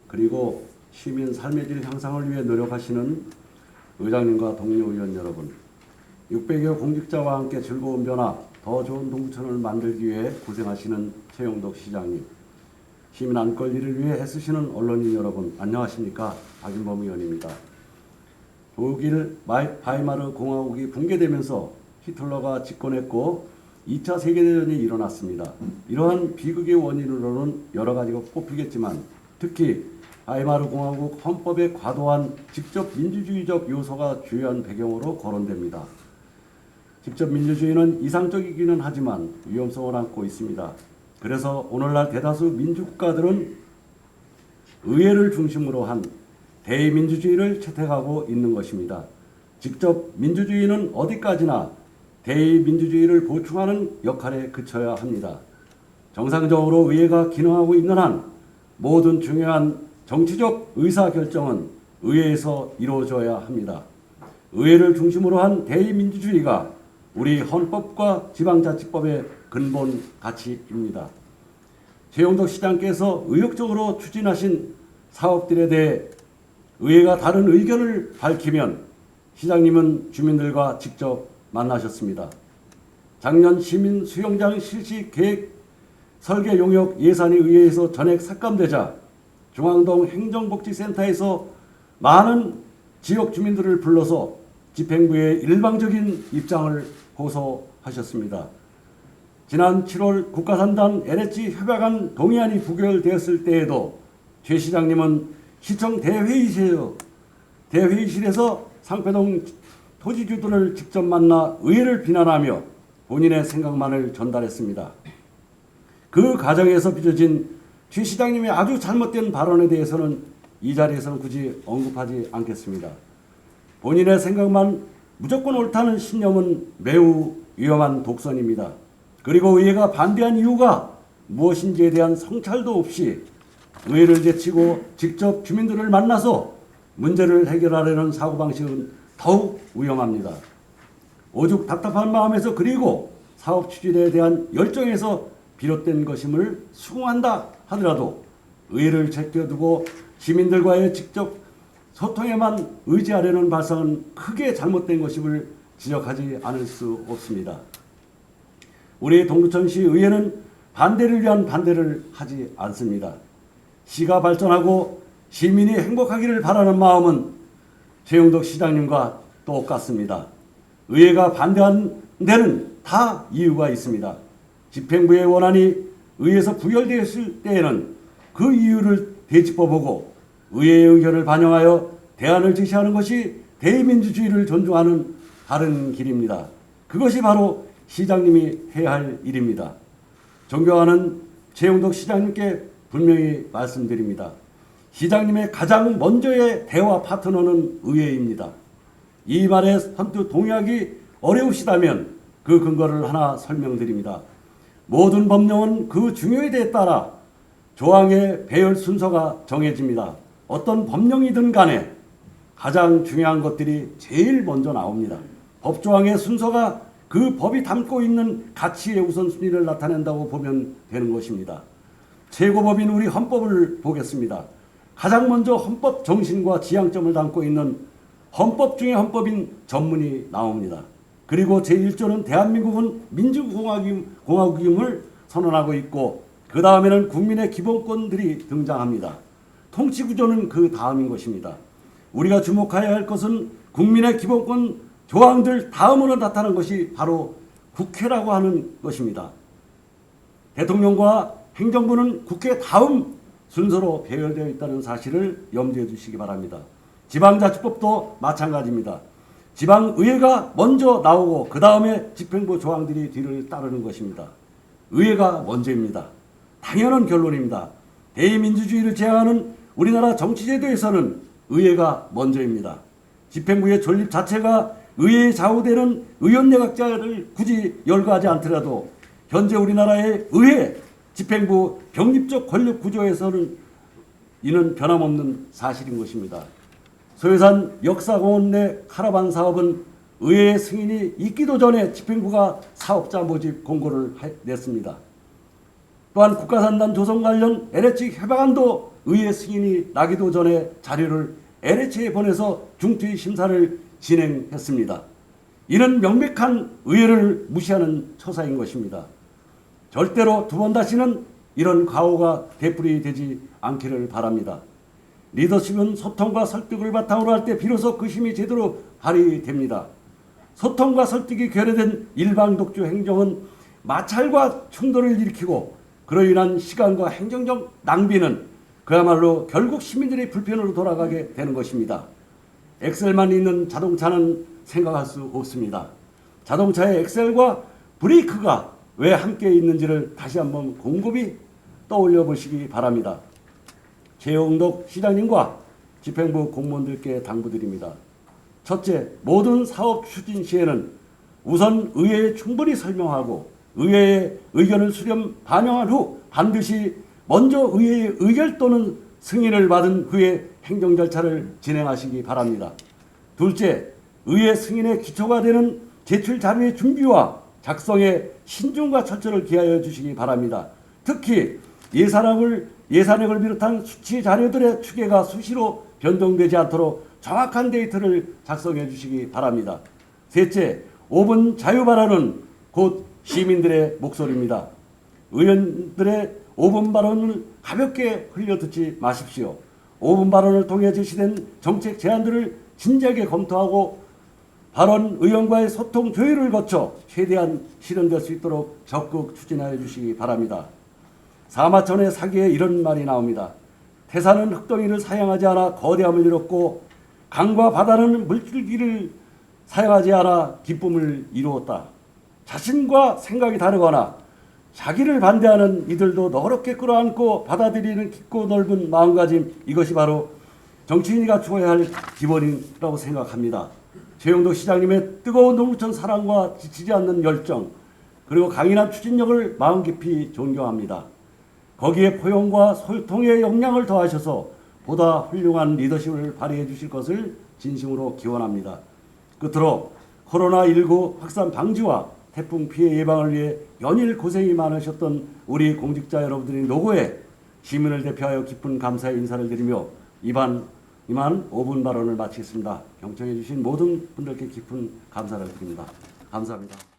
그리고 시민 삶의 질 향상을 위해 노력하시는 의장님과 동료 의원 여러분, 600여 공직자와 함께 즐거운 변화, 더 좋은 동구천을 만들기 위해 고생하시는 최영덕 시장님, 시민 안 권리를 위해 애쓰시는 언론인 여러분, 안녕하십니까? 박인범 의원입니다. 독일 바이마르 공화국이 붕괴되면서 히틀러가 집권했고 2차 세계대전이 일어났습니다. 이러한 비극의 원인으로는 여러 가지가 꼽히겠지만 특히 바이마르 공화국 헌법의 과도한 직접 민주주의적 요소가 주요한 배경으로 거론됩니다. 직접 민주주의는 이상적이기는 하지만 위험성을 안고 있습니다. 그래서 오늘날 대다수 민주국가들은 의회를 중심으로 한 대의민주주의를 채택하고 있는 것입니다. 직접 민주주의는 어디까지나 대의민주주의를 보충하는 역할에 그쳐야 합니다. 정상적으로 의회가 기능하고 있는 한 모든 중요한 정치적 의사결정은 의회에서 이루어져야 합니다. 의회를 중심으로 한 대의민주주의가 우리 헌법과 지방자치법의 근본 가치입니다. 최영덕 시장께서 의욕적으로 추진하신 사업들에 대해 의회가 다른 의견을 밝히면 시장님은 주민들과 직접 만나셨습니다. 작년 시민 수영장 실시 계획 설계 용역 예산이 의회에서 전액 삭감되자 중앙동 행정복지센터에서 많은 지역 주민들을 불러서 집행부의 일방적인 입장을 호소하셨습니다. 지난 7월 국가산단 LH 협약안 동의안이 부결되었을 때에도 최 시장님은 시청 대회의실에서 상패동 토지주들을 직접 만나 의회를 비난하며 본인의 생각만을 전달했습니다. 그 과정에서 빚어진 최 시장님의 아주 잘못된 발언에 대해서는 이 자리에서는 굳이 언급하지 않겠습니다. 본인의 생각만 무조건 옳다는 신념은 매우 위험한 독선입니다. 그리고 의회가 반대한 이유가 무엇인지에 대한 성찰도 없이 의회를 제치고 직접 주민들을 만나서 문제를 해결하려는 사고방식은 더욱 위험합니다. 오죽 답답한 마음에서 그리고 사업 추진에 대한 열정에서 비롯된 것임을 수긍한다 하더라도 의회를 제껴두고 시민들과의 직접 소통에만 의지하려는 발상은 크게 잘못된 것임을 지적하지 않을 수 없습니다. 우리 동두천시 의회는 반대를 위한 반대를 하지 않습니다. 시가 발전하고 시민이 행복하기를 바라는 마음은 최영덕 시장님과 똑같습니다. 의회가 반대한 데는 다 이유가 있습니다. 집행부의 원안이 의회에서 부결되었을 때에는 그 이유를 되짚어보고 의회의 의견을 반영하여 대안을 제시하는 것이 대의민주주의를 존중하는 바른 길입니다. 그것이 바로 시장님이 해야 할 일입니다. 존경하는 최영덕 시장님께 분명히 말씀드립니다. 시장님의 가장 먼저의 대화 파트너는 의회입니다. 이 말에 선뜻 동의하기 어려우시다면 그 근거를 하나 설명드립니다. 모든 법령은 그 중요에 따라 조항의 배열 순서가 정해집니다. 어떤 법령이든 간에 가장 중요한 것들이 제일 먼저 나옵니다. 법조항의 순서가 그 법이 담고 있는 가치의 우선순위를 나타낸다고 보면 되는 것입니다. 최고법인 우리 헌법을 보겠습니다. 가장 먼저 헌법 정신과 지향점을 담고 있는 헌법 중의 헌법인 전문이 나옵니다. 그리고 제1조는 대한민국은 민주공화국임을 선언하고 있고 그 다음에는 국민의 기본권들이 등장합니다. 통치구조는 그 다음인 것입니다. 우리가 주목해야 할 것은 국민의 기본권 조항들 다음으로 나타난 것이 바로 국회라고 하는 것입니다. 대통령과 행정부는 국회 다음 순서로 배열되어 있다는 사실을 염두에 두시기 바랍니다. 지방자치법도 마찬가지입니다. 지방의회가 먼저 나오고 그 다음에 집행부 조항들이 뒤를 따르는 것입니다. 의회가 먼저입니다. 당연한 결론입니다. 대의민주주의를 제한하는 우리나라 정치제도에서는 의회가 먼저입니다. 집행부의 존립 자체가 의회에 좌우되는 의원내각제를 굳이 열거하지 않더라도 현재 우리나라의 의회, 집행부 병립적 권력 구조에서는 이는 변함없는 사실인 것입니다. 소요산 역사공원 내 카라반 사업은 의회의 승인이 있기도 전에 집행부가 사업자 모집 공고를 냈습니다. 또한 국가산단 조성 관련 LH 협약안도 의회 승인이 나기도 전에 자료를 LH에 보내서 중투위 심사를 진행했습니다. 이는 명백한 의회를 무시하는 처사인 것입니다. 절대로 두 번 다시는 이런 과오가 되풀이되지 않기를 바랍니다. 리더십은 소통과 설득을 바탕으로 할 때 비로소 그 힘이 제대로 발휘됩니다. 소통과 설득이 결여된 일방 독주 행정은 마찰과 충돌을 일으키고 그로 인한 시간과 행정적 낭비는 그야말로 결국 시민들의 불편으로 돌아가게 되는 것입니다. 엑셀만 있는 자동차는 생각할 수 없습니다. 자동차의 엑셀과 브레이크가 왜 함께 있는지를 다시 한번 곰곰이 떠올려 보시기 바랍니다. 최영덕 시장님과 집행부 공무원들께 당부드립니다. 첫째, 모든 사업 추진 시에는 우선 의회에 충분히 설명하고 의회의 의견을 수렴 반영한 후 반드시 먼저 의회의 의결 또는 승인을 받은 후에 행정 절차를 진행하시기 바랍니다. 둘째, 의회 승인의 기초가 되는 제출 자료의 준비와 작성에 신중과 철저를 기하여 주시기 바랍니다. 특히 예산액을 비롯한 수치 자료들의 추계가 수시로 변동되지 않도록 정확한 데이터를 작성해 주시기 바랍니다. 셋째, 5분 자유발언은 곧 시민들의 목소리입니다. 의원들의 5분 발언을 가볍게 흘려듣지 마십시오. 5분 발언을 통해 제시된 정책 제안들을 진지하게 검토하고 발언 의원과의 소통 조율을 거쳐 최대한 실현될 수 있도록 적극 추진하여 주시기 바랍니다. 사마천의 사기에 이런 말이 나옵니다. 태산은 흙덩이를 사용하지 않아 거대함을 이뤘고 강과 바다는 물줄기를 사용하지 않아 기쁨을 이루었다. 자신과 생각이 다르거나 자기를 반대하는 이들도 너그럽게 끌어안고 받아들이는 깊고 넓은 마음가짐, 이것이 바로 정치인이 갖추어야 할 기본이라고 생각합니다. 최영덕 시장님의 뜨거운 농부천 사랑과 지치지 않는 열정, 그리고 강인한 추진력을 마음 깊이 존경합니다. 거기에 포용과 소통의 역량을 더하셔서 보다 훌륭한 리더십을 발휘해 주실 것을 진심으로 기원합니다. 끝으로 코로나19 확산 방지와 태풍 피해 예방을 위해 연일 고생이 많으셨던 우리 공직자 여러분들의 노고에 시민을 대표하여 깊은 감사의 인사를 드리며 이만 5분 발언을 마치겠습니다. 경청해 주신 모든 분들께 깊은 감사를 드립니다. 감사합니다.